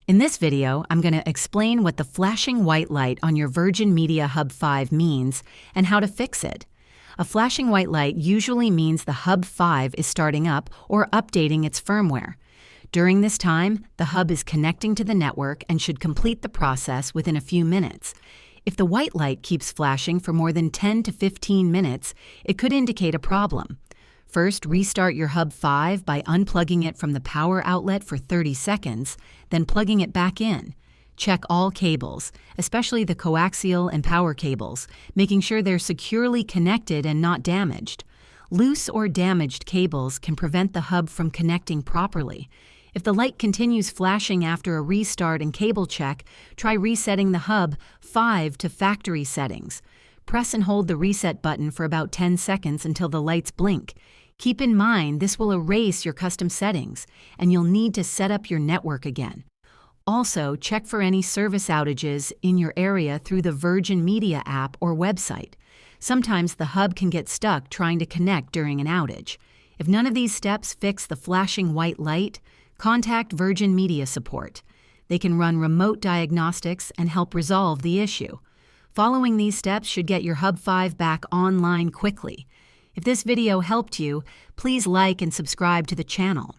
In this video, I'm going to explain what the flashing white light on your Virgin Media Hub 5 means and how to fix it. A flashing white light usually means the Hub 5 is starting up or updating its firmware. During this time, the hub is connecting to the network and should complete the process within a few minutes. If the white light keeps flashing for more than 10 to 15 minutes, it could indicate a problem. First, restart your Hub 5 by unplugging it from the power outlet for 30 seconds, then plugging it back in. Check all cables, especially the coaxial and power cables, making sure they're securely connected and not damaged. Loose or damaged cables can prevent the hub from connecting properly. If the light continues flashing after a restart and cable check, try resetting the Hub 5 to factory settings. Press and hold the reset button for about 10 seconds until the lights blink. Keep in mind this will erase your custom settings, and you'll need to set up your network again. Also, check for any service outages in your area through the Virgin Media app or website. Sometimes the hub can get stuck trying to connect during an outage. If none of these steps fix the flashing white light, contact Virgin Media support. They can run remote diagnostics and help resolve the issue. Following these steps should get your Hub 5 back online quickly. If this video helped you, please like and subscribe to the channel.